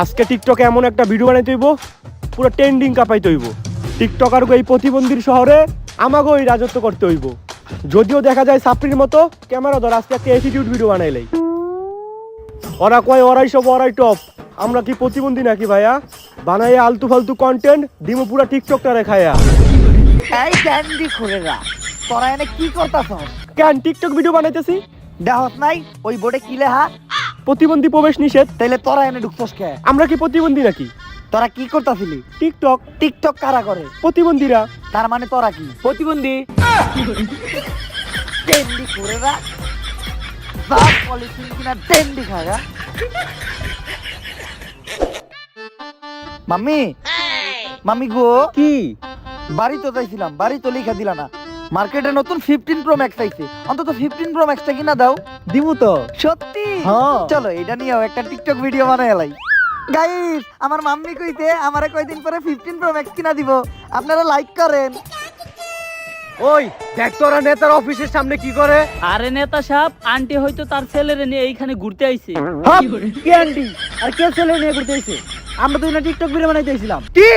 আজকে টিকটকে এমন একটা ভিডিও বানাইতে হইব পুরো ট্রেন্ডিং কাপাইতে হইব। টিকটকার এই প্রতিবন্ধীর শহরে আমাকে ওই রাজত্ব করতে হইব। যদিও দেখা যায় সাপ্রির মতো ক্যামেরা ধর আজকে একটা অ্যাটিটিউড ভিডিও বানাইলেই ওরা কয় ওরাই সব ওরাই টপ। আমরা কি প্রতিবন্ধী নাকি ভাইয়া? বানাইয়া আলতু ফালতু কন্টেন্ট দিমু পুরা টিকটকটা রেখায়া। এই ক্যান্ডি খুরেরা তোরা এনে কি করতাছস? কেন টিকটক ভিডিও বানাইতেছি? দেহত নাই ওই বোর্ডে কি লেখা? প্রতিবন্ধী প্রবেশ নিষেধ। তাইলে তোরা এনে ঢুকছস কে? আমরা কি প্রতিবন্ধী নাকি? তোরা কি করতাছিলি? টিকটক। টিকটক কারা করে? প্রতিবন্ধীরা। তার মানে তোরা কি প্রতিবন্ধী। ক্যান্ডি খুরেরা বাপ পলিথিন কিনা ক্যান্ডি খাগা। মাম্মি মাম্মি গো কি বাড়ি তো যাইছিলাম, বাড়ি তো লিখা দিলা না। মার্কেটে নতুন 15 প্রো ম্যাক্স আইছে, অন্তত 15 প্রো ম্যাক্সটা কিনা দাও। দিমু তো। সত্যি? হ্যাঁ। চলো এটা নিয়েও একটা টিকটক ভিডিও বানাইলাই। গাইস আমার মাম্মি কইতে আমারে কয়দিন পরে 15 প্রো ম্যাক্স কিনা দিব, আপনারা লাইক করেন। ওই দেখ তোরা নেতার অফিসের সামনে কি করে? আরে নেতা সাহেব, আন্টি হয়তো তার ছেলেরে নিয়ে এইখানে ঘুরতে আইছে। কি আন্টি আর কে ছেলে নিয়ে ঘুরতে আইছে? আমরা তো না টিকটক ভিডিও বানাইতেছিলাম। কি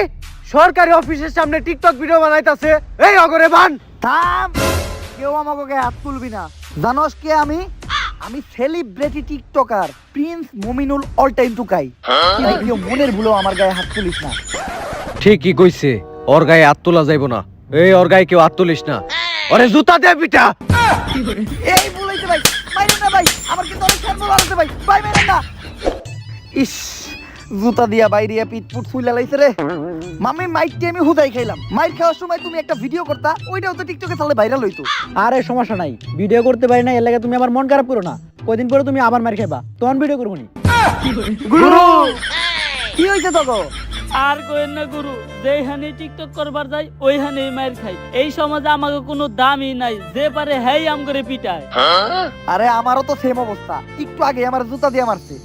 সরকারি অফিসের সামনে টিকটক ভিডিও বানাইতাছে? এই অগরে বান থাম, কেউ আমাকে গায়ে হাত তুলবি না। জানোস কে আমি? আমি celebrity TikToker Prince Mominul all time Tukai. তাই কেউ মনের ভুলেও আমার গায়ে হাত তুলিস না। ঠিকই কইছে, ওর গায়ে হাত তোলা যাইব না। এই ওর গায়ে কেউ হাত তুলিস না, ওরে জুতা দে পিটা। এই বলাইতে ভাই, মাইরেন না ভাই, আমার কি তোরে ছাড়বো বলাইতে ভাই, ভাই মাইরেন না। ইস, জুতা দিয়া বাইরিয়া পিটপুট ফুইলা লাইছে রে। মামি মাইকটি আমি হুদাই খাইলাম। মাইর খাওয়ার সময় তুমি একটা ভিডিও করতা, ওইটাও তো টিকটকে চালে ভাইরাল হইতো। আরে সমস্যা নাই, ভিডিও করতে পারি না এর লাগে তুমি আমার মন খারাপ করো না। কয়দিন পরে তুমি আবার মার খাইবা, তখন ভিডিও করবো নি। গুরু কি হইছে তোগো? আর কইেন না গুরু, যেইখানে টিকটক করবার যাই ওইখানে মার খাই। এই সমাজে আমাকে কোনো দামই নাই, যে পারে হেই আম করে পিটায়। আরে আমারও তো সেম অবস্থা, একটু আগে আমার জুতা দিয়ে মারছে।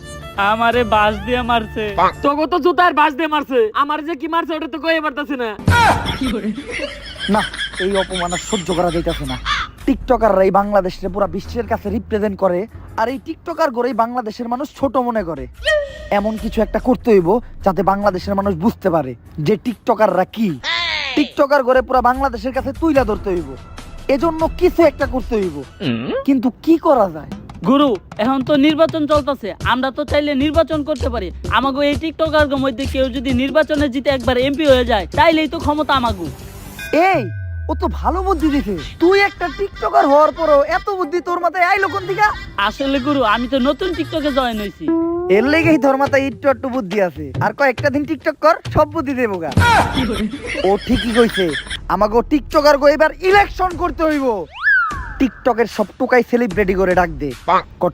আমারে বাস দিয়ে মারছে। তোকে তো জুতার বাস দিয়ে মারছে, আমার যে কি মারছে ওটা তো কইতে পারতাছি না। না, এই অপমান আর সহ্য করা যাইতাছে না। টিকটকাররা এই বাংলাদেশে পুরো বিশ্বের কাছে রিপ্রেজেন্ট করে, আর এই টিকটকার গড়েই বাংলাদেশের মানুষ ছোট মনে করে। এমন কিছু একটা করতে হইব যাতে বাংলাদেশের মানুষ বুঝতে পারে যে টিকটকাররা কি। টিকটকার গড়ে পুরো বাংলাদেশের কাছে তুইলা ধরতে হইব, এজন্য কিছু একটা করতে হইব। কিন্তু কি করা যায়? গুরু, এখন তো নির্বাচন চলতেছে, আমরা তো চাইলে নির্বাচন করতে পারি। আমাগো এই টিকটকার মধ্যে কেউ যদি নির্বাচনে জিতে একবার এমপি হয়ে যায়, তাইলেই তো ক্ষমতা আমাগো। এই ও তো ভালো বুদ্ধি দিছে। তুই একটা টিকটকার হওয়ার পরও এত বুদ্ধি তোর মাথায় আইলো কোন দিকে? আসলে গুরু, আমি তো নতুন টিকটকে জয়েন হইছি। এর লেগেই তোর মাথায় একটু একটু বুদ্ধি আছে। আর কয়েকটা দিন টিকটক কর, সব বুদ্ধি দেবো গা। ও ঠিকই কইছে, আমাকে টিকটকার গো এবার ইলেকশন করতে হইব। টিকটকের সব টুকাই সেলিব্রিটি করে ডাক দে।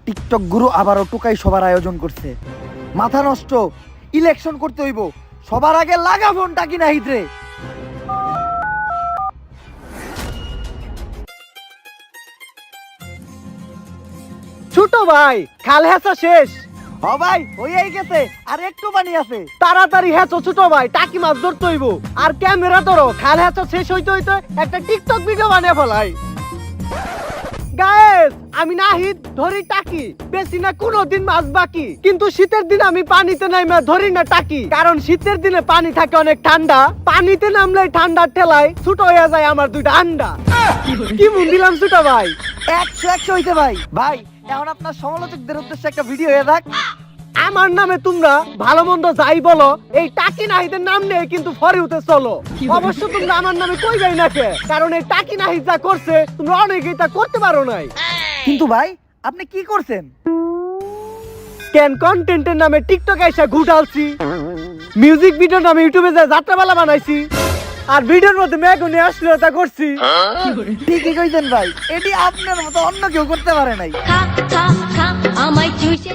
টিকটক গুরু আবারও টুকাই সবার আয়োজন করছে। মাথা নষ্ট, ইলেকশন করতে হইব। সবার আগে লাগা ফোনটা কিনা হিতরে। ছোট ভাই খাল হেঁচা শেষ। হ ভাই, হইয়াই গেছে, আর একটু পানি আছে। তাড়াতাড়ি হেঁচো ছোট ভাই, টাকি মাছ ধরতে হইব। আর ক্যামেরা ধরো, খাল হেঁচা শেষ হইতে হইতে একটা টিকটক ভিডিও বানিয়ে ফেলাই। গায়েস, আমি নাহিদ ধরি টাকি, বেশি না কোনোদিন মাছ বাকি। কিন্তু শীতের দিন আমি পানিতে নাইমা ধরি না টাকি, কারণ শীতের দিনে পানি থাকে অনেক ঠান্ডা। পানিতে নামলে ঠান্ডার ঠেলায় ছোট হয়ে যায় আমার দুইটা আন্ডা। কি মন দিলাম ছোট ভাই। 100 হইতে ভাই। ভাই এখন আপনার সমালোচকদের উদ্দেশ্যে একটা ভিডিও হয়ে থাক। আমার নামে তোমরা ভালো মন্দ যাই বলো, এই টাকি নাহিদের নাম নিয়ে কিন্তু ফরে উঠে চলো। অবশ্য তোমরা আমার নামে কই যাই না কে, কারণ এই টাকি নাহিদ যা করছে তোমরা অনেকেই তা করতে পারো নাই। কিন্তু ভাই আপনি কি করছেন? কেন কন্টেন্টের নামে টিকটক এসে ঘুটালছি, মিউজিক ভিডিওর নামে ইউটিউবে যা যাত্রাপালা বানাইছি, আর ভিডিওর মধ্যে মেঘনে অশ্লীলতা করছি। ঠিকই কইছেন ভাই, এটি আপনার মতো অন্য কেউ করতে পারে নাই।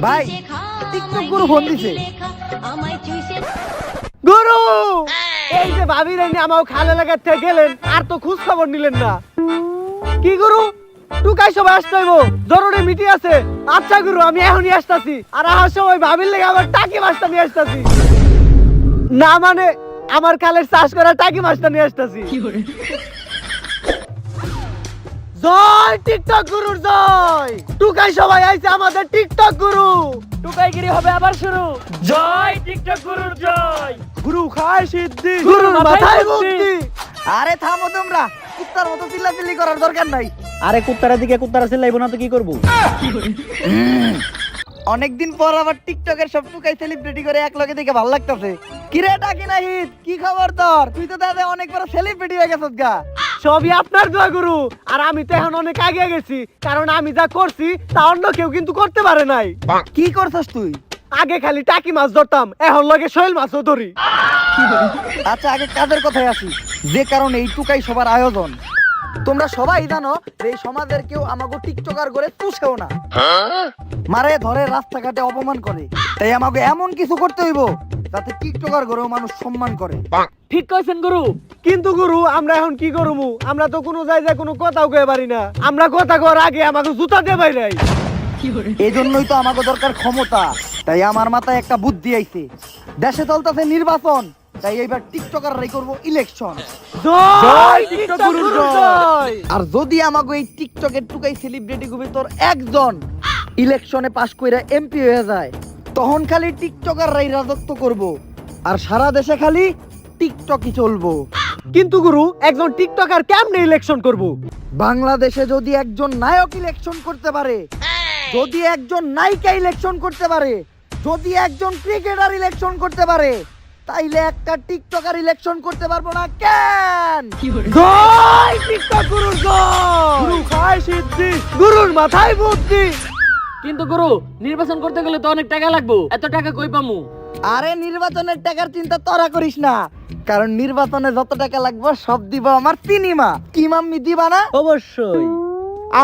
ভাই টিকটক গুরু ফোন দিছে। গুরু, এই যে ভাবি রানি আমাও খালে লাগাতে গেলেন, আর তো খোঁজ খবর নিলেন না। কি গুরু, টুকাই সবাই আসতে হইব, জরুরি মিটিং আছে। আচ্ছা গুরু, আমি এখনই আসতাছি। আর আসার সময় ভাবির লেগে আবার টাকি মাছটা নিয়ে আসতাছি। না মানে আমার খালের চাষ করা টাকি মাছটা নিয়ে আসতাছি। জয় টিকটক গুরুর জয়। টুকাই সবাই আইছে আমাদের টিকটক গুরু। টুকাইগিরি হবে আবার শুরু। জয় টিকটক গুরুর জয়। গুরু খায় সিদ্ধি, গুরুর মাথায় বুদ্ধি। আরে থামো তোমরা, কুত্তার মতো চিল্লাচিল্লি করার দরকার নাই। আরে কুত্তারা দিকে কুত্তারা চিল্লাইবো না তো কি করবো? অনেকদিন পর আবার টিকটকের সব টুকাই সেলিব্রিটি করে এক লগে দেখে ভালো লাগতেছে। কিরে টাকি না হিট, কি খবর তোর? তুই তো দাদা অনেক বড় সেলিব্রিটি হয়ে গেছিস গা। সবই আপনার দোয়া গুরু। আর আমি তো এখন অনেক আগে গেছি, কারণ আমি যা করছি তা অন্য কেউ কিন্তু করতে পারে নাই। কি করছস তুই? আগে খালি টাকি মাছ ধরতাম, এখন লগে শৈল মাছও ধরি। আচ্ছা আগে কাজের কথায় আসি, যে কারণে এই টুকাই সবার আয়োজন। তোমরা সবাই জানো যে এই সমাজের কেউ আমাকে টিকটকার করে পুষেও না, মারে ধরে রাস্তাঘাটে অপমান করে। তাই আমাকে এমন কিছু করতে হইব যাতে টিকটকার করেও মানুষ সম্মান করে। ঠিক কইছেন গুরু। কিন্তু গুরু আমরা এখন কি করবো? আমরা তো কোনো জায়গায় কোনো কথাও কয়ে পারি না। আমরা কথা কর আগে আমাকে জুতা দিয়ে বাইরাই। এই জন্যই তো আমাকে দরকার ক্ষমতা। তাই আমার মাথায় একটা বুদ্ধি আইছে। দেশে চলতেছে নির্বাচন, তাই এইবার টিকটকাররাই করব ইলেকশন। জয় টিকটক গুরুর জয়। আর যদি আমাকে এই টিকটকের টুকাই সেলিব্রিটি গুবি তোর একজন ইলেকশনে পাশ কইরা এমপি হয়ে যায়, তখন খালি টিকটকাররাই রাজত্ব করব আর সারা দেশে খালি টিকটকই চলবো। কিন্তু গুরু একজন টিকটকার কেমনে ইলেকশন করব? বাংলাদেশে যদি একজন নায়ক ইলেকশন করতে পারে, যদি একজন নায়িকা ইলেকশন করতে পারে, যদি একজন ক্রিকেটার ইলেকশন করতে পারে, তাইলে একটা টিকটকার ইলেকশন করতে পারবো না কেন? জয় টিকটক গুরুর জয়। গুরু খায় সিদ্ধি, গুরুর মাথায় বুদ্ধি। কিন্তু গুরু নির্বাচন করতে গেলে তো অনেক টাকা লাগবে, এত টাকা কই পামু? আরে নির্বাচনের টাকার চিন্তা তোরা করিস না, কারণ নির্বাচনে যত টাকা লাগবে সব দিব আমার সিনেমা। কি মাম্মি দিবা না? অবশ্যই।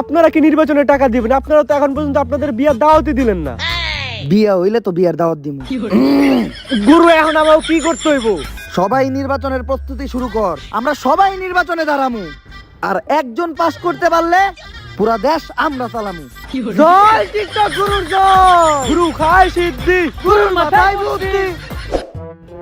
আপনারা কি নির্বাচনে টাকা দিবেন? আপনারা তো এখন পর্যন্ত আপনাদের বিয়ার দাওয়াতই দিলেন না। বিয়া হইলে তো বিয়ার দাওয়াত দিব। গুরু এখন আমাকে কি করতে হইব? সবাই নির্বাচনের প্রস্তুতি শুরু কর, আমরা সবাই নির্বাচনে দাঁড়ামু। আর একজন পাস করতে পারলে পুরা দেশ আমরা চালামু। জয় টিকটক গুরুর জয়। গুরু খায় সিদ্ধি, গুরুর মাথায় বুদ্ধি।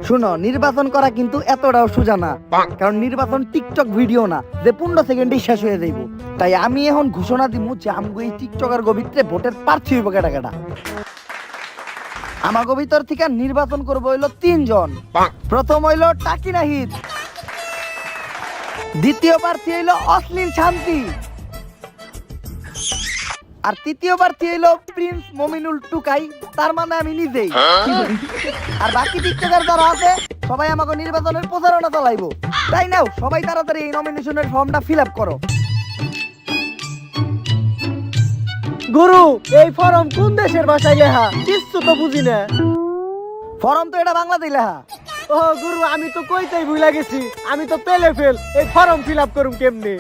শুনো, নির্বাচন করা কিন্তু এতটাও সোজা না, কারণ নির্বাচন টিকটক ভিডিও না যে 15 সেকেন্ডেই শেষ হয়ে যাইব। তাই আমি এখন ঘোষণা দিমু যে আমগো এই টিকটকার ভিতরে ভোটের প্রার্থী হইব কেটা কেটা। আমাগো ভিতর থেকে নির্বাচন করবো হইলো 3 জন। প্রথম হইলো টাকি নাহিদ, দ্বিতীয় প্রার্থী হইলো অশ্লীল শান্তি, আর তৃতীয় প্রার্থী হইলো প্রিন্স মমিনুল টুকাই, তার মানে আমি নিজেই। আর বাকি টিকটকার যারা আছে সবাই আমাকে নির্বাচনের প্রচারণা চালাইবো। তাই নাও সবাই তাড়াতাড়ি এই নমিনেশনের ফর্মটা ফিল আপ করো। গুরু এই ফর্ম কোন দেশের ভাষায় লেখা? কিছু তো বুঝি না। ফর্ম তো এটা বাংলাতেই লেখা। ও গুরু আমি তো কইতেই ভুলে গেছি, আমি তো পেলে ফেল। এই ফর্ম ফিল আপ করুম কেমনে?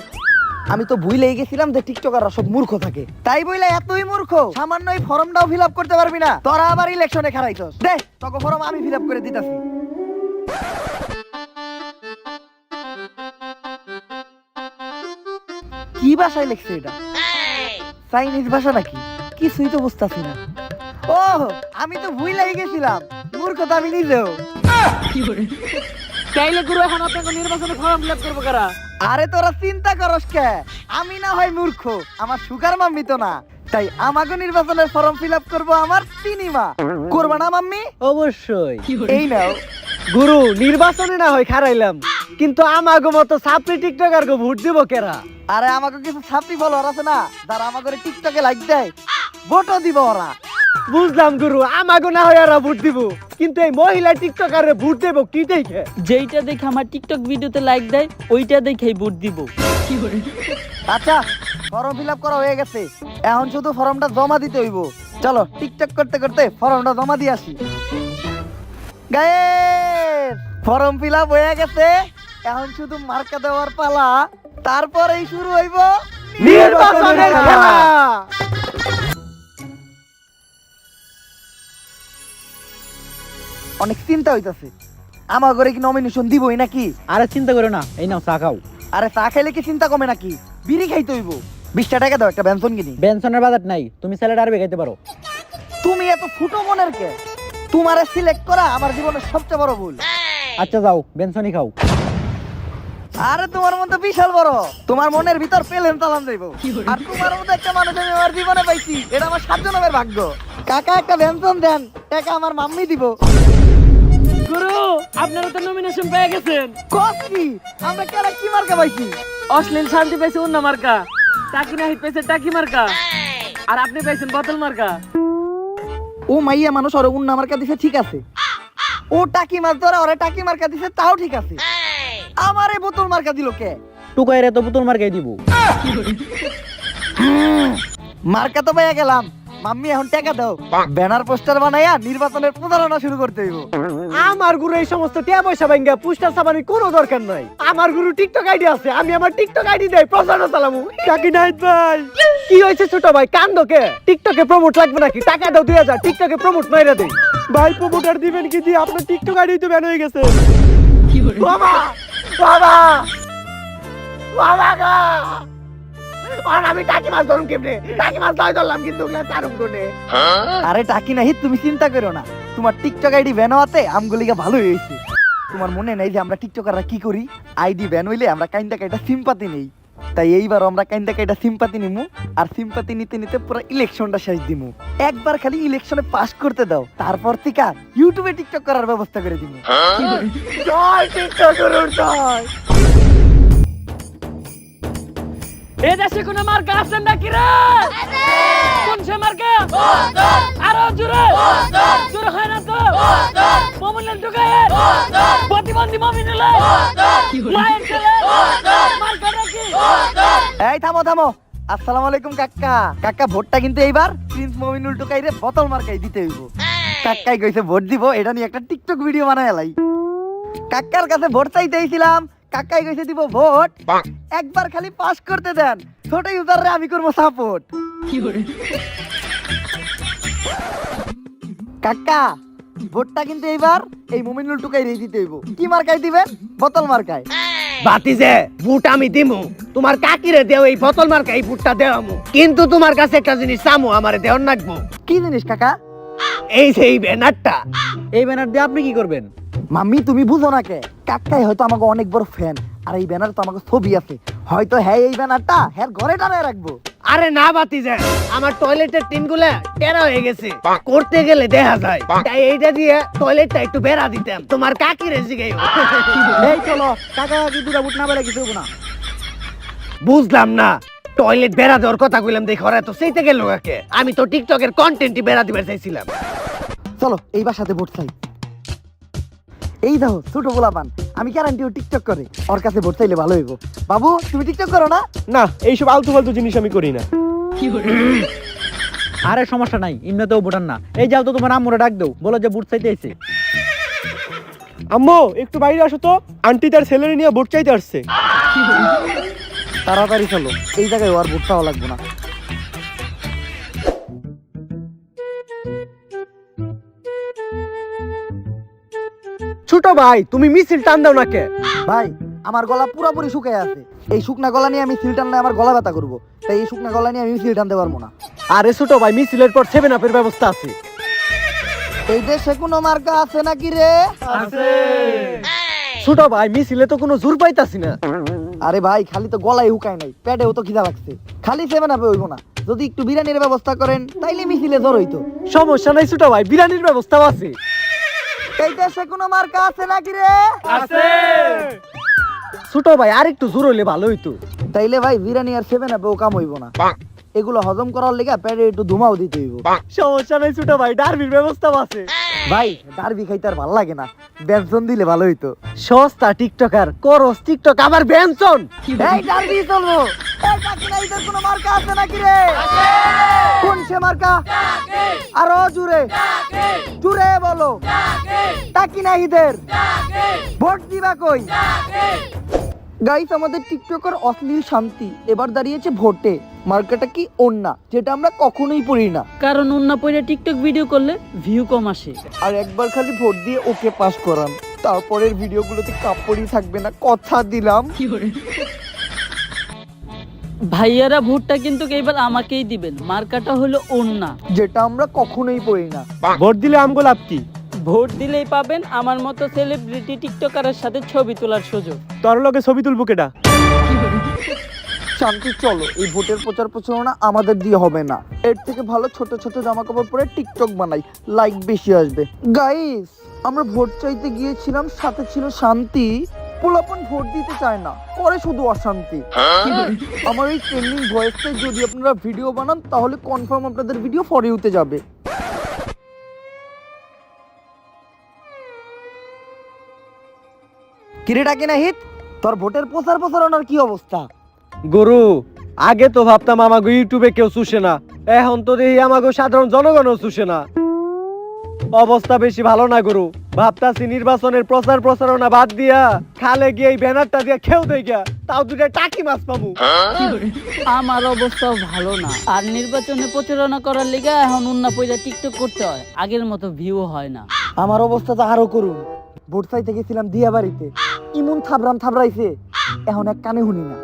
আমি তো ভুলেই গেছিলাম যে টিকটকাররা সব মূর্খ থাকে। তাই বইলে এতই মূর্খ সামান্য এই ফর্মটাও ফিল আপ করতে পারবি না? তোরা আবার ইলেকশনে খারাইছস। দে তোকে ফর্ম আমি ফিল আপ করে দিতাছি। কি ভাষায় লিখছে এটা? চাইনিজ ভাষা নাকি? কিছুই তো বুঝতাছি না। ও আমি তো ভুলেই গেছিলাম, মূর্খ তো আমি নিজেও। তাইলে গুরু এখন আপনাকে নির্বাচনে ফর্ম ফিল আপ করবো কারা? আরে তোরা চিন্তা করস কে? আমি না হয় মূর্খ, আমার সুগার মাম্মি তো না। তাই আমাকে নির্বাচনের ফর্ম ফিল আপ করবো আমার সিনেমা। করবা না মাম্মি? অবশ্যই। এই নাও। গুরু নির্বাচনে না হয় খারাইলাম, কিন্তু আমাগো মতো সাপ্লি টিকটকার গো ভোট দিব কেরা? আরে আমাকে কিছু ছাত্রী ফলোয়ার আছে না, যারা আমাকে টিকটকে লাইক দেয়, ভোটও দিব ওরা। বুঝলাম গুরু, আমাগো না হয় ওরা ভোট দিব, কিন্তু এই মহিলা টিকটকারে ভোট দেব কি দেখে? যেইটা দেখে আমার টিকটক ভিডিওতে লাইক দেয় ওইটা দেখেই ভোট দিব। আচ্ছা ফর্ম ফিল আপ করা হয়ে গেছে, এখন শুধু ফর্মটা জমা দিতে হইব। চলো টিকটক করতে করতে ফর্মটা জমা দিয়ে আসি। গায়েস ফর্ম ফিল আপ হয়ে গেছে, এখন শুধু মার্কা দেওয়ার পালা, তারপরেই শুরু হইব নির্বাচনের খেলা। অনেক চিন্তা হইতাছে, আমার ঘরে কি নমিনেশন দিবই নাকি? আরে চিন্তা করো না, এই নাও চা খাও। আরে চা খাইলে কি চিন্তা কমে নাকি? বিড়ি খাইতে হইব। 20 টাকা দাও, একটা বেনসন কিনি। বেনসনের বাজার নাই, তুমি স্যালাড আরবে খাইতে পারো। তুমি এত ফুটো মনের কে? তোমারে সিলেক্ট করা আমার জীবনের সবচেয়ে বড় ভুল। আচ্ছা যাও বেনসনই খাও। আরে তোমার মতো বিশাল বড়, তোমার মনের ভিতর পেলেন তালাম যাইবো। আর তোমার মতো একটা মানুষ আমি আমার জীবনে পাইছি, এটা আমার 7 জন্মের ভাগ্য। কাকা একটা বেনশন দেন, টাকা আমার মাম্মি দিব। গুরু আপনারা তো নমিনেশন পেয়ে গেছেন। কসকি আমরা কারা কি মার্কা পাইছি? অশ্লীল শান্তি পেয়েছে অন্য মার্কা, টাকি নাহিদ পেয়েছে টাকি মার্কা, আর আপনি পেয়েছেন বোতল মার্কা। ও মাইয়া মানুষ ওরে উন্না মার্কা দিছে ঠিক আছে, ও টাকি মাছ ধরে ওরে টাকি মার্কা দিছে তাও ঠিক আছে, আমারে বোতল মার্কা দিল কে? টুকাইরে তো পুতুল মার্কাই দিব। মার্কা তো পাইয়া গেলাম, মাম্মি এখন টাকা দাও, ব্যানার পোস্টার বানাইয়া নির্বাচনের প্রচারণা শুরু করতে হইব। আমার গুরু এই সমস্ত টিয়া পয়সা ভাঙ্গা পুস্টার ছাপানোর কোনো দরকার নাই। আমার গুরু টিকটক আইডি আছে, আমি আমার টিকটক আইডি দেই প্রচারণা চালামু। টাকি নাহিদ ভাই কি হয়েছে ছোট ভাই, কান্দো কে? টিকটকে প্রমোট লাগবে নাকি? টাকা দাও 2000, টিকটকে প্রমোট মাইরা দেই। ভাই প্রমোটার দিবেন কি দিয়ে? আপনার টিকটক আইডি তো ব্যান হয়ে গেছে। বাবা বাবা বাবা গো, আর আমি টাকি মাছ ধরুম কেমনে? টাকি মাছ ধরলাম কিন্তু তারুম কোনে। আরে টাকি নাহি তুমি চিন্তা করো না, তোমার টিকটক আইডি ব্যান হওয়াতে আমগুলিকা ভালো হয়েছে। তোমার মনে নাই যে আমরা টিকটকাররা কি করি? আইডি ব্যান হইলে আমরা কাইন্দা কাইটা সিম্পাতি নেই, তাই এইবার আমরা কাইন্দা কাইটা সিম্পাতি নিমু, আর সিম্পাতি নিতে নিতে পুরো ইলেকশনটা শেষ দিমু। একবার খালি ইলেকশনে পাস করতে দাও, তারপর থেকে ইউটিউবে টিকটক করার ব্যবস্থা করে দিমু। জয় টিকটক গুরুর জয়। এ দেশে কোনো মার্কা আছেন নাকি রে? কোন সে মার্কা? আরো জোরে জোরে হয় না তো? মমিনুল ঢুকায়ে প্রতিবন্ধী মমিনুল লাইন চলে মার্কা নাকি? এই থামো থামো, আসসালামু আলাইকুম কাকা। কাকা ভোটটা কিন্তু এইবার প্রিন্স মমিনুল টুকাইরে বোতল মার্কাই দিতে হইব। কাকাই কইছে ভোট দিব, এটা নিয়ে একটা টিকটক ভিডিও বানায় লাই। কাকার কাছে ভোট চাইতেইছিলাম, কাকাই কইছে দিব ভোট, একবার খালি পাস করতে দেন, ছোট ইউজাররে আমি করব সাপোর্ট। কাকা ভোটটা কিন্তু এইবার এই মমিনুল টুকাইরে দিতে হইব। কি মার্কাই দিবেন? বোতল মার্কায়। বাতিজে বুট আমি দিমু, তোমার কাকিরে দেও এই বোতল মার্কা এই বুটটা দেওয়ামু, কিন্তু তোমার কাছে একটা জিনিস চামু, আমারে দেওয়ার নাকবো। কি জিনিস কাকা? এই সেই ব্যানারটা। এই ব্যানার দিয়ে আপনি কি করবেন? মাম্মি তুমি বুঝো না কে, কাকাই হয়তো আমাকে অনেক বড় ফ্যান, আর এই ব্যানার তো আমাকে ছবি আছে, হয়তো হ্যাঁ এই ব্যানারটা হ্যাঁ ঘরে টানায় রাখবো। আরে না বাতিজে, আমার টয়লেটের টিনগুলা টেরা হয়ে গেছে, করতে গেলে দেখা যায়, তাই এইটা দিয়ে টয়লেটটা একটু বেড়া দিতাম, তোমার কাকিরে জিগাইও। এই চলো, কাকা কি দুটা বুট না বেলা কিছু হইবো না। বুঝলাম না, টয়লেট বেড়া দেওয়ার কথা কইলাম দেখে ওরা তো সেইতে গেল কাকে, আমি তো টিকটকের কন্টেন্টই বেড়া দিবার চাইছিলাম। চলো এই বাসাতে ভোট চাই। এই দেখো ছোট গোলাপান, আমি গ্যারান্টি ও টিকটক করে, ওর কাছে ভোট চাইলে ভালো হইব। বাবু তুমি টিকটক করো না? না, এইসব আলতু ফালতু জিনিস আমি করি না। আরে সমস্যা নাই, এমনিতেও ভোটার না। এই যাও তো তোমার আম্মুরে ডাক দাও, বলো যে ভোট চাইতে আইছে। আম্মু একটু বাইরে আসো তো, আন্টি তার ছেলেরে নিয়ে ভোট চাইতে আসছে। তাড়াতাড়ি চলো, এই জায়গায় ওর ভোট চাওয়া লাগবে না। ছোট ভাই তুমি মিছিল টান দাও না কে? ভাই আমার গলা পুরোপুরি শুকায় আছে, এই শুকনা গলা নিয়ে আমি সিল টানলে আমার গলা ব্যথা করবো, তাই এই শুকনা গলা নিয়ে আমি সিল টানতে পারবো না। আরে ছোট ভাই মিছিলের পর 7 আপের ব্যবস্থা আছে। এই দেশে কোনো মার্কা আছে নাকি রে? ছোট ভাই মিছিলে তো কোনো জোর পাইতাছি না। আরে ভাই খালি তো গলায় হুকায় নাই, পেটেও তো খিদা লাগছে, খালি 7 আপে হইব না, যদি একটু বিরিয়ানির ব্যবস্থা করেন তাইলে মিছিলে জ্বর হইতো। সমস্যা নাই ছোট ভাই, বিরিয়ানির ব্যবস্থাও আছে। এই দেশে কোনো মার্কা আছে নাকি রে? ছোট ভাই আর একটু জোর হইলে ভালো হইতো। তাইলে ভাই বিরিয়ানি আর 7 আপেও কাম হইব না, এগুলো হজম করার লেগে পেটে একটু ধুমাও দিতে হইব। সমস্যা নাই ছোট ভাই, ডারবির ব্যবস্থাও আছে। ভাই ডারবি খাইতে আর ভালো লাগে না, বেনসন দিলে ভালো হইতো। সস্তা টিকটকার করস টিকটক আবার বেনসন। এই ডারবি চলবো। এই কাকি না ইদের কোনো মার্কা আছে নাকি রে? কোন সে মার্কা? আরো জুড়ে জুড়ে বলো। কাকি না ইদের ভোট দিবা কই? গাইস আমাদের টিকটকার অশ্লীল শান্তি এবার দাঁড়িয়েছে ভোটে। মার্কাটা কি ওন্না, যেটা আমরা কখনোই পড়ি না, কারণ অন্য পয়লা টিকটক ভিডিও করলে ভিউ কম আসে। আর একবার খালি ভোট দিয়ে ওকে পাস করান, তারপরের ভিডিওগুলোতে কাপড়ই থাকবে না, কথা দিলাম। ভাইয়ারা ভোটটা কিন্তু এবার আমাকেই দিবেন, মার্কাটা হলো ওন্না। যেটা আমরা কখনোই পড়ি না। ভোট দিলে আমগো লাভ কি? ভোট দিলেই পাবেন আমার মতো সেলিব্রিটি টিকটকারের সাথে ছবি তোলার সুযোগ। তোর লগে ছবি তুলবো কেডা? শান্তি, চলো এই ভোটের প্রচার প্রচারণা আমাদের দিয়ে হবে না। এর থেকে ভালো ছোট ছোট জামা কাপড় পরে টিকটক বানাই, লাইক বেশি আসবে। গাইস, আমরা ভোট চাইতে গিয়েছিলাম, সাথে ছিল শান্তি। পোলাপন ভোট দিতে চায় না, করে শুধু অশান্তি। আমার এই ট্রেন্ডিং ভয়েসে যদি আপনারা ভিডিও বানান তাহলে কনফার্ম আপনাদের ভিডিও ফর ইউতে যাবে। কিরেটা কিনা হিত, তোর ভোটের প্রচার প্রচারণার কি অবস্থা? গরু, আগে তো ভাবতাম আমাগো ইউটিউবে কেউ চুষে না, এখন তো দেখি আমাগো সাধারণ জনগণও চুষে না। অবস্থা বেশি ভালো না গরু। ভাবতাছি নির্বাচনের প্রচার প্রচারণা বাদ দিয়া খালে গিয়ে এই ব্যানারটা দিয়া খেউ দেখা, তাও দুটা টাকি মাছ পাবো। আমার অবস্থাও ভালো না, আর নির্বাচনে প্রচারণা করার লিগে এখন উন্না পয়সা টিকটক করতে হয়, আগের মতো ভিউ হয় না। আমার অবস্থা তো আরো করুন। ভোট চাইতে গেছিলাম দিয়া বাড়িতে, ইমন থাবড়াইছে, এখন এক কানে শুনি না।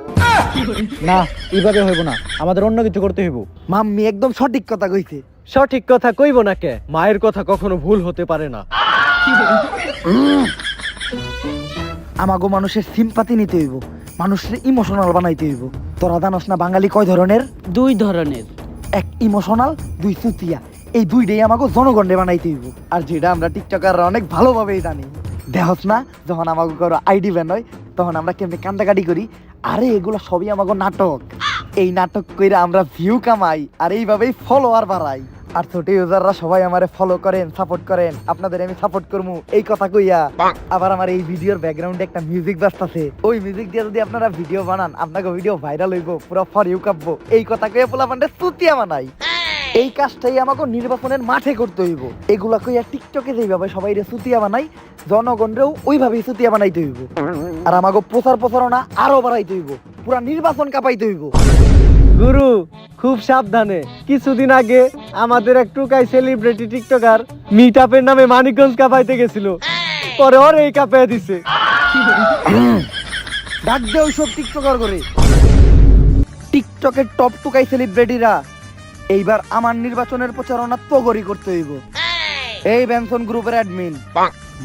না, এইভাবে হইব না, আমাদের অন্য কিছু করতে হইব। মাম্মি একদম সঠিক কথা কইছে। সঠিক কথা কইব না কে? মায়ের কথা কখনো ভুল হতে পারে না। আমাগো মানুষের সিম্পাতি নিতে হইব, মানুষের ইমোশনাল বানাইতে হইব। তোরা জানোস না বাঙালি কয় ধরনের? 2 ধরনের। এক ইমোশনাল, 2 সুতিয়া। এই দুইটাই আমাকে জনগণে বানাইতে হইব, আর যেটা আমরা টিকটকাররা অনেক ভালোভাবেই জানি। দেখস না, যখন আমাকে কারো আইডি ব্যান হয় তখন আমরা কেমনি কান্দাকাটি করি। আরে এগুলো সবই আমাকে নাটক। এই নাটক কইরা আমরা ভিউ কামাই, আর এইভাবেই ফলোয়ার বাড়াই। আর ছোট ইউজাররা সবাই আমারে ফলো করেন, সাপোর্ট করেন, আপনাদের আমি সাপোর্ট করবো এই কথা কইয়া। আবার আমার এই ভিডিওর ব্যাকগ্রাউন্ডে একটা মিউজিক বাজতাছে, ওই মিউজিক দিয়ে যদি আপনারা ভিডিও বানান আপনাকে ভিডিও ভাইরাল হইব, পুরো ফর ইউ কাঁপবো। এই কথা কইয়া পোলাপান্ডে সুতিয়া বানাই। এই কাজটাই আমাকে নির্বাচনের মাঠে করতে হইব। এগুলা কইয়া টিকটকে যেভাবে সবাই রে সুতিয়া বানাই, জনগণরেও ওইভাবেই সুতিয়া বানাইতে হইব। আর আমাকে প্রচার প্রচারণা আরো বাড়াইতে হইব, পুরা নির্বাচন কাঁপাইতে হইব। গুরু, খুব সাবধানে। কিছুদিন আগে আমাদের এক টুকাই সেলিব্রিটি টিকটকার মিট আপের নামে মানিকগঞ্জ কাঁপাইতে গেছিল, পরে ওর এই কাঁপাইয়া দিছে। ডাক দে ওইসব টিকটকার করে। টিকটকের টপ টুকাই সেলিব্রিটিরা এইবার আমার নির্বাচনের প্রচারণা তগরি করতে হইব। এই ব্যানসন গ্রুপের admin,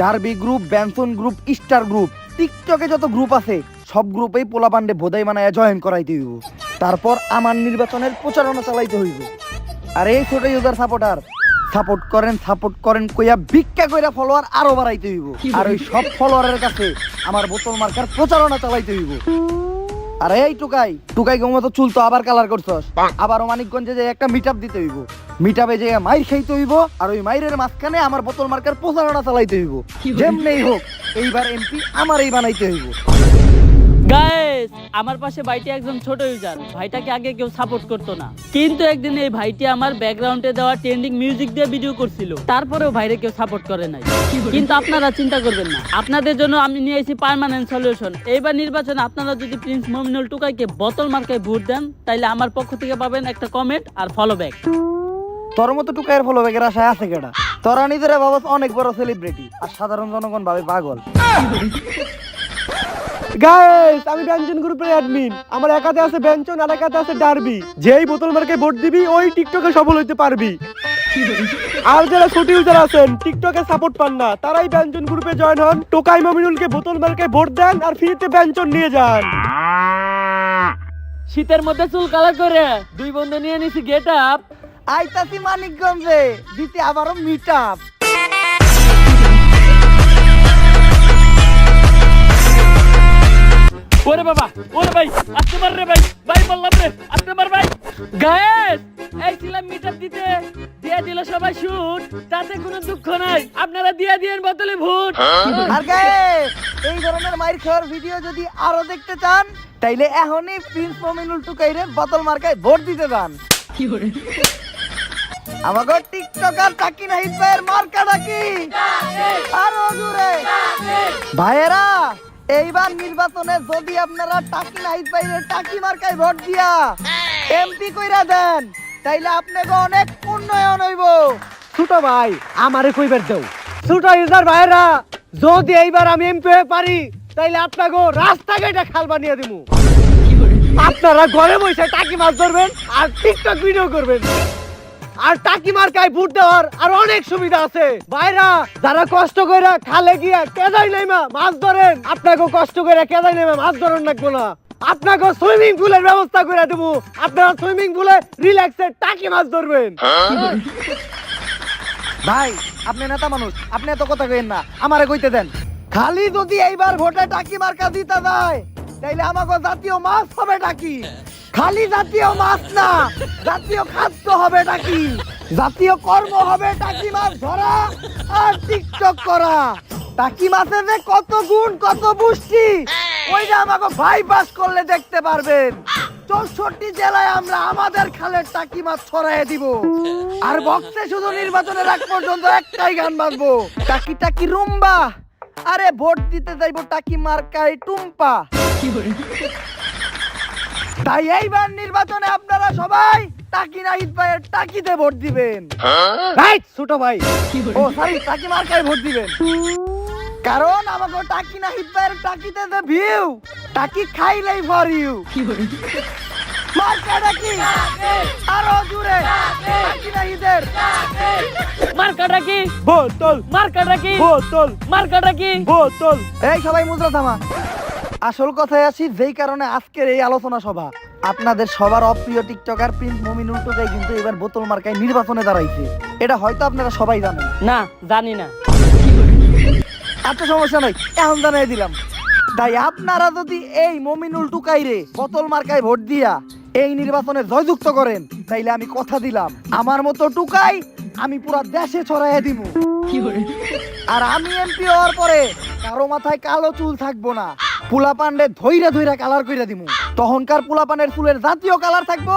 derby group, ব্যানসন group, star group, টিকটকে যত গ্রুপ আছে সব গ্রুপেই পোলাপান্ডে ভোদাই বানায় জয়েন করাইতে হইব। তারপর আমার নির্বাচনের প্রচারণা চালাইতে হইব। আর এই ছোট ইউজার সাপোর্ট করেন কইয়া ভিক্ষা কইরা ফলোয়ার আরো বাড়াইতে হইব। আর ওই সব ফলোয়ারের কাছে আমার বোতল মার্কার প্রচারণা চালাইতে হইব। আর এই টুকাই মতো চুল তো আবার কালার করছস, আবারও মানিকগঞ্জে যে একটা মিটআপ দিতে হইব। মিটআপে যে মাইর খাইতে হইব, আর ওই মাইরের মাঝখানে আমার বোতল মার্কার প্রচারণা চালাইতে হইব। যেমনেই হোক এইবার এমপি আমারই বানাইতে হইব। গাইস, আমার পাশে ভাইটি একজন ছোট ইউজার। ভাইটাকে আগে কেউ সাপোর্ট করতো না, কিন্তু একদিন এই ভাইটি আমার ব্যাকগ্রাউন্ডে দেওয়া ট্রেন্ডিং মিউজিক দিয়ে ভিডিও করছিল, তারপরেও ভাইরে কেউ সাপোর্ট করে নাই। কিন্তু আপনারা চিন্তা করবেন না, আপনাদের জন্য আমি নিয়ে এসেছি পার্মানেন্ট সলিউশন। এইবার নির্বাচনে আপনারা যদি প্রিন্স মমিনুল টুকাইকে বোতল মার্কায় ভোট দেন, তাইলে আমার পক্ষ থেকে পাবেন একটা কমেন্ট আর ফলো ব্যাক। তোর মতো টুকাইয়ের ফলো ব্যাগের আশায় আছে কেডা? তোরা নিজেরা ভাবস অনেক বড় সেলিব্রিটি, আর সাধারণ জনগণ ভাবে পাগল। গাইস, আমি ব্যঞ্জন গ্রুপের অ্যাডমিন। আমার একাতে আছে ব্যঞ্জন, আর একাতে আছে ডার্বি। যেই বোতল মার্কে ভোট দিবি ওই টিকটকে সফল হইতে পারবি। আর যারা ছোট ইউজার আছেন টিকটকে সাপোর্ট পান না, তারাই ব্যঞ্জন গ্রুপে জয়েন হন, টোকাই মমিনুলকে বোতল মার্কে ভোট দেন, আর ফ্রিতে ব্যঞ্জন নিয়ে যান। শীতের মধ্যে চুল কালার করে 2 বন্ধু নিয়ে নিছি গেট আপ। আইতাছি মানিকগঞ্জে দিতে আবারও মিটআপ। ওরে বাবা, ওরে ভাই, আসতে পার রে ভাই, ভাই বললাম রে, আসতে পার ভাই। গায়েস, এই ছিলাম মিটআপ দিতে, দিয়ে দিল সবাই শুট, তাতে কোনো দুঃখ নাই। আপনারা দিয়ে দিয়েন বোতলে ভোট। আর গাইস, এই ধরনের মাইর খাওয়ার ভিডিও যদি আরো দেখতে চান, তাইলে এখনই প্রিন্স মমিনুল টুকাইরে বোতল মার্কায় ভোট দিতে যান। আমাগো টিকটকার টাকি নাহিদ ভাইয়ের মার্কা ডাকি আরো জোরে। ভাইয়েরা, এইবার নির্বাচনে যদি আপনারা টাকি নাহিদ ভাইয়ের টাকি মার্কায় ভোট দিয়া এমপি কইরা দেন, তাইলে আপনাকে অনেক উন্নয়ন হইব। ছোট ভাই, আমারে কইবার দাও। ছোট ইউজার ভাইরা, যদি এইবার আমি এমপি হয়ে পারি, তাইলে আপনাকে রাস্তাঘাটে খাল বানিয়ে দিমু। আপনারা ঘরে বসে টাকি মাছ ধরবেন আর টিকটক ভিডিও করবেন। আর টাকি মার্কায় ভোট দেওয়ার আর অনেক সুবিধা আছে। ভাইরা যারা কষ্ট করে খালে গিয়া কেদাই নেমা মাছ ধরেন, আপনাকে কষ্ট করে কেদাই নেমা মাছ ধরেন লাগবো না, আপনাকে সুইমিং পুলের ব্যবস্থা করে দেবো। আপনারা সুইমিং পুলে রিল্যাক্সে টাকি মাছ ধরবেন। ভাই আপনি নেতা মানুষ, আপনি এত কথা কইেন না, আমারে কইতে দেন। খালি যদি এইবার ভোটে টাকি মার্কা দিতে যায় তাইলে আমাকে জাতীয় মাছ হবে টাকি। খালি জাতীয় মাছ না, জাতীয় খাদ্য হবে টাকি, জাতীয় কর্ম হবে টাকি মাছ ধরা আর টিকটক করা। টাকি মাছের যে কত গুণ কত পুষ্টি ওইটা আমাকে বাইপাস করলে দেখতে পারবেন। 64 জেলায় আমরা আমাদের খালের টাকি মাছ ছড়াই দিব। আর বক্সে শুধু নির্বাচনের আগ পর্যন্ত একটাই গান বাজবো, টাকি টাকি রুম্বা। আরে ভোট দিতে যাইবো টাকি মার্কাই টুম্পা। তাই এইবার নির্বাচনে আপনারা সবাই টাকি নাহিদ ভাইয়ের টাকিতে ভোট দিবেন। রাইট ছোট ভাই। ও সরি, টাকি মার্কায় ভোট দিবেন। কারণ আমাকে টাকি নাহিদ ভাইয়ের টাকিতে যে ভিউ, টাকি খাইলেই ফর ইউ। মার্কা টাকি আরো জুড়ে, টাকি নাহিদের মার্কাটা কি? বোতল মার্কাটা কি? বোতল মার্কাটা কি? বোতল। এই সবাই মুদ্রা থামা। আসল কথায় আসি, যেই কারণে আজকের এই আলোচনা সভা। আপনাদের সবার অপ্রিয় টিকটকার প্রিন্স মুমিনুল টুকাই কিন্তু এবার বোতল মার্কায় নির্বাচনে দাঁড়াইছে। এটা হয়তো আপনারা সবাই জানেন। না জানি না। এত সমস্যা নাই, এখন জানাই দিলাম। তাই আপনারা যদি এই মুমিনুল টুকাইরে বোতল মার্কায় ভোট দিয়া এই নির্বাচনে জয়যুক্ত করেন তাইলে আমি কথা দিলাম আমার মতো টুকাই আমি পুরা দেশে ছড়াইয়া দিব। আর আমি এমপি হওয়ার পরে কারো মাথায় কালো চুল থাকবো না, পোলা পান্ডে ধইরা ধইরা কালার কইরা দিমু। তখনকার পোলা পানের চুলের জাতীয় কালার থাকবো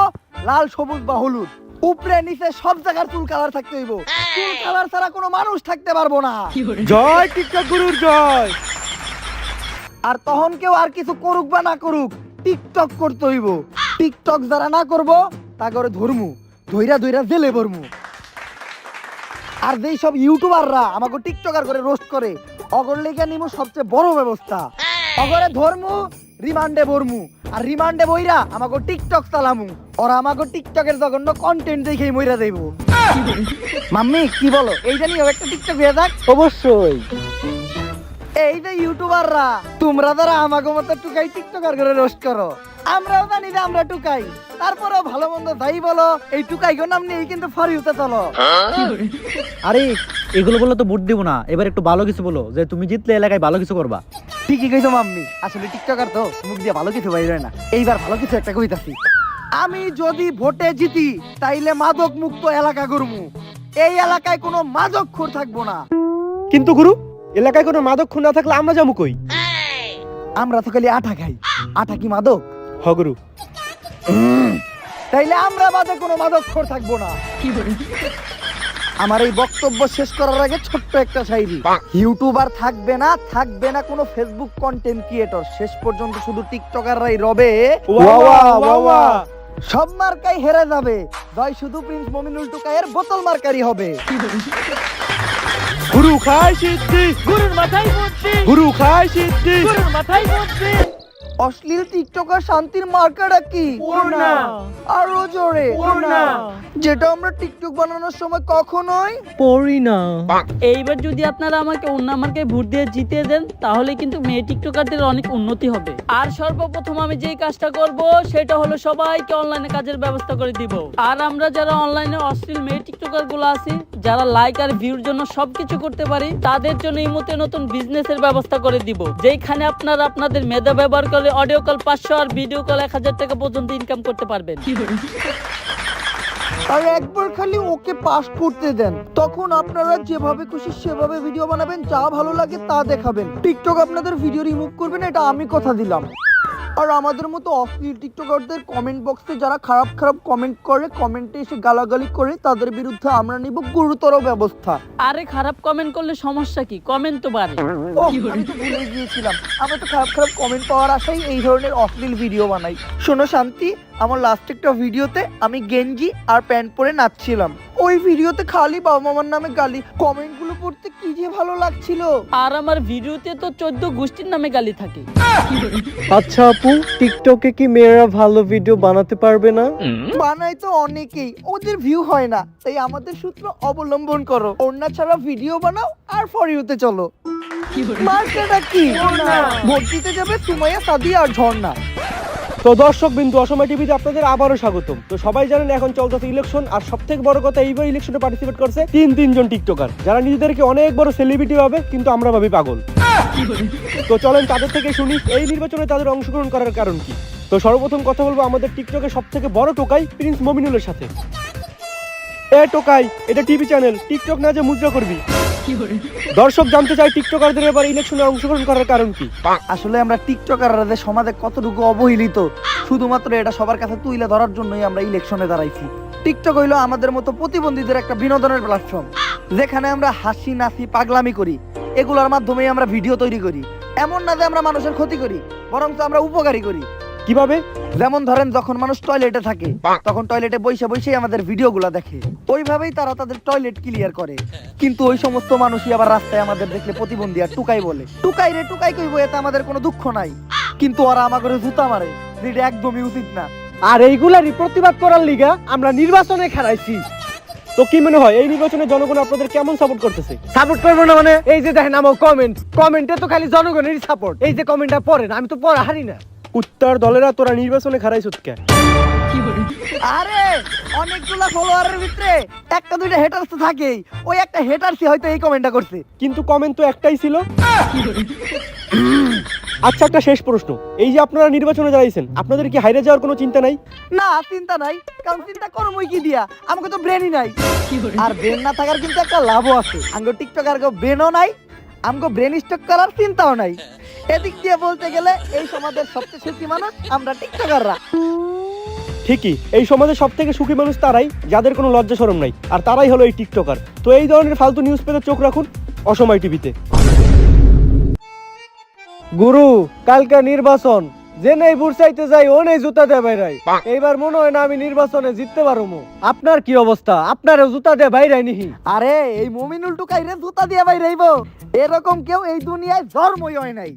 লাল, সবুজ বা হলুদ। উপরে নিচে সব জায়গার চুল কালার থাকতে হইব। চুল কালার ছাড়া কোনো মানুষ থাকতে পারবো না। জয় টিকটক গুরুর জয়। আর তখন কেউ আর কিছু করুক বা না করুক, টিকটক করতে হইব। টিকটক যারা না করবো তা করে ধরমু, ধইরা ধইরা জেলে ভরমু। আর যেই সব ইউটিউবাররা আমাকে টিকটকার করে রোস্ট করে, অগর লেগে নিমু সবচেয়ে বড় ব্যবস্থা। অগরে ধরমু, রিমান্ডে ভরমু, আর রিমান্ডে বইরা আমাকে টিকটক চালামু। ওরা আমাকে টিকটকের জঘন্য কন্টেন্ট দেখেই মইরা দেব। মাম্মি কি বলো, এইটা নিয়ে একটা টিকটক হয়ে যাক? অবশ্যই। এই যে ইউটিউবাররা তোমরা যারা আমাকে মতো টুকাই টিকটকার করে রোস্ট করো, আমরাও জানি যে আমরা টুকাই, তারপরেও ভালো মন্দ যাই বলো এই টুকাই গো নাম নিয়ে কিন্তু ফরিউতে চলো। আরে এগুলো বললে তো ভোট দিব না, এবার একটু ভালো কিছু বলো, যে তুমি জিতলে এলাকায় ভালো কিছু করবা। ঠিকই কইছো মাম্মি, আসলে টিকটকার তো মুখ দিয়ে ভালো কিছু বাইরে হয় না। এইবার ভালো কিছু একটা কইতাছি। আমি যদি ভোটে জিতি তাইলে মাদক মুক্ত এলাকা করমু। এই এলাকায় কোনো মাদকখোর থাকবো না। কিন্তু গুরু, এলাকায় কোনো মাদক না থাকলে আমরা যাবো কই? আমরা তো খালি আটা খাই, আটা কি মাদক? হ গুরু। তাইলে আমরা বাদে কোনো মাদকখোর থাকবো না। আমার এই বক্তব্য শেষ করার আগে ছোট্ট একটা শায়রি। ইউটিউবার থাকবে না, থাকবে না কোনো ফেসবুক কন্টেন্ট ক্রিয়েটর, শেষ পর্যন্ত শুধু টিকটকাররাই রবে। ওয়া ওয়া ওয়া ওয়া। সব মার্কাই হেরে যাবে, জয় শুধু প্রিন্স মুমিনুল টুকাইয়ের বোতল মার্কারি হবে। গুরু খায় সিদ্ধি, গুরুর মাথায় বুদ্ধি, গুরু খায় সিদ্ধি। গুরুর মাথায় বুদ্ধি। অশ্লীল টিকটকার শান্তির মার্কাটা কি? পূর্ণা। আরো জোরে। পূর্ণা। যেটা আমরা টিকটক বানানোর সময় কখনোই পড়ি না। এইবার যদি আপনারা আমাকে অন্য আমাকে ভোট দিয়ে জিতিয়ে দেন তাহলে কিন্তু মেয়ে টিকটকারদের অনেক উন্নতি হবে। আর সর্বপ্রথম আমি যেই কাজটা করব সেটা হলো সবাইকে অনলাইনে কাজের ব্যবস্থা করে দিব। আর আমরা যারা অনলাইনে অশ্লীল মেয়ে টিকটকার গুলো আছি, যারা লাইক আর ভিউর জন্য সবকিছু করতে পারি, তাদের জন্য এই মতে নতুন বিজনেসের ব্যবস্থা করে দিব, যেখানে আপনারা আপনাদের মেধা ব্যবহার করে অডিও কল 500 আর ভিডিও কল 1000 টাকা পর্যন্ত ইনকাম করতে পারবেন। আর একবার খালি ওকে পাস করতে দেন, তখন আপনারা যেভাবে খুশি সেভাবে ভিডিও বানাবেন, যা ভালো লাগে তা দেখাবেন। টিকটক আপনাদের ভিডিও রিমুভ করবে না, এটা আমি কথা দিলাম। আর আমাদের মতো অশ্লীল টিকটকারদের কমেন্ট বক্সে যারা খারাপ খারাপ কমেন্ট করে, কমেন্টে এসে গালাগালি করে, তাদের বিরুদ্ধে আমরা নিব গুরুতর ব্যবস্থা। আরে খারাপ কমেন্ট করলে সমস্যা কি? কমেন্ট তো বাড়ে। ও আমি তো ভুলে গিয়েছিলাম, আমরা তো খারাপ খারাপ কমেন্ট পাওয়ার আশায় এই ধরনের অশ্লীল ভিডিও বানাই। শোনো শান্তি, আমার লাস্ট একটা ভিডিওতে আমি গেঞ্জি আর প্যান্ট পরে নাচছিলাম, ওই ভিডিওতে খালি বাবা মামার নামে গালি, কমেন্টগুলো পড়তে কি যে ভালো লাগছিল। আর আমার ভিডিওতে তো 14 গোষ্ঠীর নামে গালি থাকে। আচ্ছা আপু, টিকটকে কি মেয়েরা ভালো ভিডিও বানাতে পারবে না? বানাই তো অনেকেই, ওদের ভিউ হয় না, তাই আমাদের সূত্র অবলম্বন করো, ওড়না ছাড়া ভিডিও বানাও আর ফর ইউতে চলো। মার্কাটা কি? ভোট দিতে যাবে সুমাইয়া, সাদিয়া আর ঝর্ণা। তো দর্শক বিন্দু, অসময় টিভিতে আপনাদের আবারও স্বাগতম। তো সবাই জানেন এখন চলতেছে ইলেকশন, আর সব থেকে বড় কথা এইবার ইলেকশনে পার্টিসিপেট করছে তিনজন টিকটকার, যারা নিজেদেরকে অনেক বড় সেলিব্রিটি ভাবে, কিন্তু আমরা ভাবি পাগল। তো চলেন তাদের থেকে শুনি এই নির্বাচনে তাদের অংশগ্রহণ করার কারণ কি। তো সর্বপ্রথম কথা বলবো আমাদের টিকটকের সব থেকে বড় টোকাই প্রিন্স মমিনুলের সাথে। এ টোকাই, এটা টিভি চ্যানেল, টিকটক না যে মুদ্রা করবি। দর্শক জানতে চাই টিকটকারদের এবার ইলেকশনে অংশগ্রহণ করার কারণ কি। আসলে আমরা টিকটকাররা যে সমাজে কতটুকু অবহেলিত, শুধুমাত্র এটা সবার কাছে তুলে ধরার জন্যই আমরা ইলেকশনে দাঁড়াইছি। টিকটক হইলো আমাদের মতো প্রতিবন্ধীদের একটা বিনোদনের প্ল্যাটফর্ম, যেখানে আমরা হাসি নাচি পাগলামি করি, এগুলোর মাধ্যমেই আমরা ভিডিও তৈরি করি। এমন না যে আমরা মানুষের ক্ষতি করি, বরং আমরা উপকারী করি। কিভাবে? যেমন ধরেন, যখন মানুষ টয়লেটে থাকে, তখন টয়লেটে বসে বসে আমাদের ভিডিওগুলো দেখে, ওইভাবেই তারা তাদের টয়লেট ক্লিয়ার করে। কিন্তু ওই সমস্ত মানুষই আবার রাস্তায় আমাদের দেখলে প্রতিবন্ধী আর টুকাই বলে। টুকাই রে টুকাই কইবো, এতে আমাদের কোনো দুঃখ নাই, কিন্তু ওরা আমাকে জুতা মারে, যেটা একদমই উচিত না। আর এইগুলারই প্রতিবাদ করার লিগা আমরা নির্বাচনে খারাইছি। তো কি মনে হয় এই নির্বাচনে জনগণ আপনাদের কেমন সাপোর্ট করতেছে? সাপোর্ট করবো না মানে? এই যে দেখেন আমার কমেন্টে তো খালি জনগণেরই সাপোর্ট। এই যে কমেন্টটা পড়েন, আমি তো পড়া হারি না। কুত্তার দলেরা তোরা নির্বাচনে খারাইছত কে? আরে অনেকগুলা ফলোয়ারের ভিতরে একটা দুইটা হেটার্স তো থাকেই, ওই একটা হেটার্সই হয়তো এই কমেন্টটা করছে। কিন্তু কমেন্ট তো একটাই ছিল। আচ্ছা, একটা শেষ প্রশ্ন, এই যে আপনারা নির্বাচনে দাঁড়াইছেন, আপনাদের কি হাইরে যাওয়ার কোনো চিন্তা নাই? না, চিন্তা নাই, কারণ চিন্তা করবোই কি দিয়া, আমাকে তো ব্রেনই নাই। আর ব্রেন না থাকার কিন্তু একটা লাভও আছে, আমগো টিকটকার ব্রেনও নাই, আমগো ব্রেন স্টক করার চিন্তাও নাই। এদিক দিয়ে বলতে গেলে এই সমাজের সবচেয়ে সুখী মানুষ আমরা টিকটকাররা। ঠিকই, এই সমাজে সব থেকে সুখী মানুষ তারাই যাদের কোনো লজ্জা শরম নাই, আর তারাই হলো এই টিকটকার। তো এই ধরনের ফালতু নিউজ পেতে চোখ রাখুন অসময় টিভিতে। গুরু, কালকে নির্বাচন, যে নেই ভোট চাইতে যাই ও নেই জুতা দিয়ে বাইরাই। এইবার মনে হয় না আমি নির্বাচনে জিততে পারবো। আপনার কি অবস্থা? আপনারও জুতা দিয়ে বাইরাই নিহি? আরে এই মুমিনুল টুকাই রে জুতা দিয়ে ভাই রইব, এরকম কেউ এই দুনিয়ায় জন্মই হয় নাই।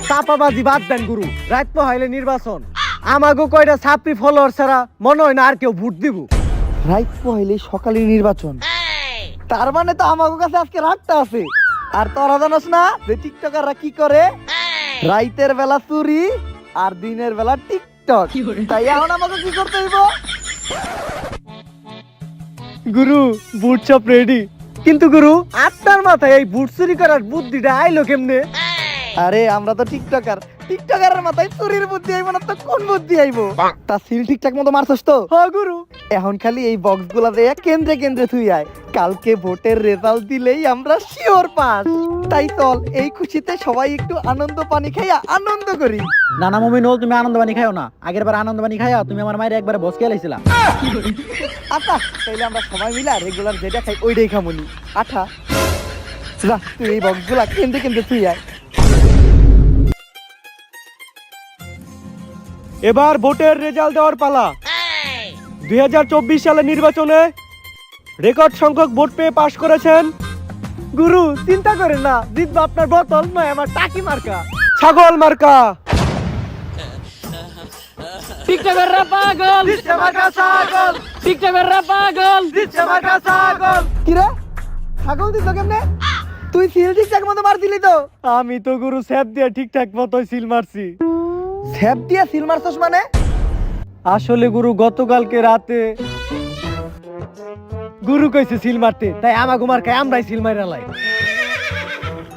চাপাবাজি বাদ দেন গুরু, রাত হইলে নির্বাচন, আমাগো কয়টা ছাত্রী ফলোয়ার ছাড়া মনে হয় না আর কেউ ভোট দিব। রাত পহলে সকালে নির্বাচন, তার মানে তো আমার কাছে আজকে রাতটা আছে। আর তোরা জানোস না যে টিকটকাররা কি করে? রাইতের বেলা চুরি আর দিনের বেলা টিকটক। তাই এখন আমাকে কি করতে হইব? গুরু, বুট সব রেডি, কিন্তু গুরু আপনার মাথায় এই বুট চুরি করার বুদ্ধিটা আইলো কেমনে? আরে আমরা তো টিকটকারের মাথায় চুরির বুদ্ধি আইব না তো কোন বুদ্ধি আইব? তা সিল ঠিকঠাক মতো মারছস তো? হ্যাঁ গুরু। এখন খালি এই বক্স গুলা দিয়ে কেন্দ্রে কেন্দ্রে থুই আয়, কালকে ভোটের রেজাল্ট দিলেই আমরা শিওর পাস। তাই চল এই খুশিতে সবাই একটু আনন্দ পানি খাইয়া আনন্দ করি। নানা মমিনুল, তুমি আনন্দ বানি খাইও না, আগের বার আনন্দ বানি খাইয়া তুমি আমার মায়ের একবারে বসকে লাইছিলা। আচ্ছা, তাইলে আমরা সবাই মিলা রেগুলার যেটা খাই ওইটাই খামুনি। আঠা যা, তুই এই বক্স গুলা কেন্দ্রে কেন্দ্রে থুই আয়। এবার ভোটের রেজাল্ট দেওয়ার পালা। 2024 সালের নির্বাচনে রেকর্ড সংখ্যক ভোট পেয়ে পাশ করেছেন গুরু, চিন্তা করেন না, জিতবো আপনার বোতল নয়, আমার টাকি মার্কা। ছাগল মার্কা। টিকটকাররা পাগল, টিকটকাররা পাগল। কিরে ছাগল দিত কেমনে? তুই সিল ঠিকঠাক মতো মার দিলি তো? আমি তো গুরু স্যাপ দিয়ে ঠিকঠাক মতো সিল মারছি। স্যাপ দিয়া সিল মারছস মানে? আসলে গুরু গতকালকে রাতে গুরু কইছে সিল মারতে, তাই আমাগো মার্কায় আমরাই সিল মাইরালাই।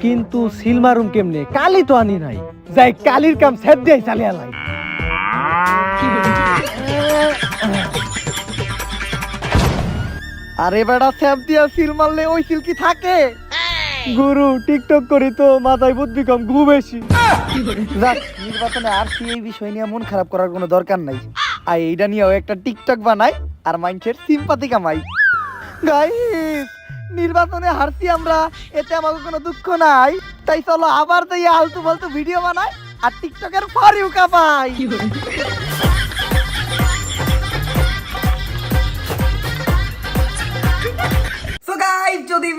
কিন্তু সিল মারুম কেমনে? কালি তো আনি নাই, যাই কালির কাম স্যাপ দিয়ে চালিয়ালাই। আরে বেটা, স্যাপ দিয়া সিল মারলে ওই সিল কি থাকে? গুরু, টিকটক করি তো মাথায় বুদ্ধি কম, ঘু বেশি। যাক, নির্বাচনে আর এই বিষয় নিয়ে মন খারাপ করার কোনো দরকার নাই। আর এইটা নিয়েও একটা টিকটক বানাই আর মানুষের সিম্পাথি কামাই। গাইস, নির্বাচনে হারছি আমরা, এতে আমাকে কোনো দুঃখ নাই। তাই চলো আবার তো আলতু ফালতু ভিডিও বানাই আর টিকটকের ফর ইউ কামাই।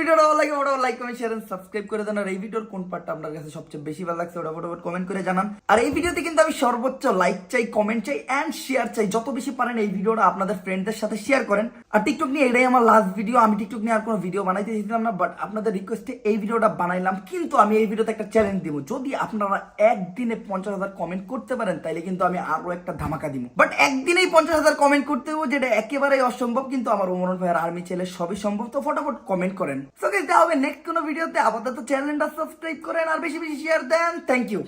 ভিডিওটা ভালো লাগে ওটা like comment share and subscribe করে দেন। আর এই ভিডিওর কোন পার্টটা আপনার কাছে সবচেয়ে বেশি ভালো লাগছে ওটা ফটোফট কমেন্ট করে জানান। আর এই ভিডিওতে কিন্তু আমি সর্বোচ্চ লাইক চাই, কমেন্ট চাই এন্ড শেয়ার চাই। যত বেশি পারেন এই ভিডিওটা আপনাদের ফ্রেন্ডদের সাথে শেয়ার করেন। আর টিকটক নিয়ে এটাই আমার লাস্ট ভিডিও। আমি টিকটক নিয়ে আর কোনো ভিডিও বানাইতে চাইছিলাম না, বাট আপনাদের রিকোয়েস্টে এই ভিডিওটা বানাইলাম। কিন্তু আমি এই ভিডিওতে একটা চ্যালেঞ্জ দিব, যদি আপনারা একদিনে 50,000 কমেন্ট করতে পারেন তাইলে কিন্তু আমি আরো একটা ধামাকা দিব। বাট একদিনেই 50,000 কমেন্ট করতে হবে, যেটা একেবারেই অসম্ভব। কিন্তু আমার ওমরন ভাইয়ের আর্মি ছেলে সবই সম্ভব, তো ফটাফট কমেন্ট করেন। সো গাইস, দেখা হবে নেক্সট কোনো ভিডিওতে। আপাতত চ্যানেলটা সাবস্ক্রাইব করেন আর বেশি বেশি শেয়ার দেন। Thank you.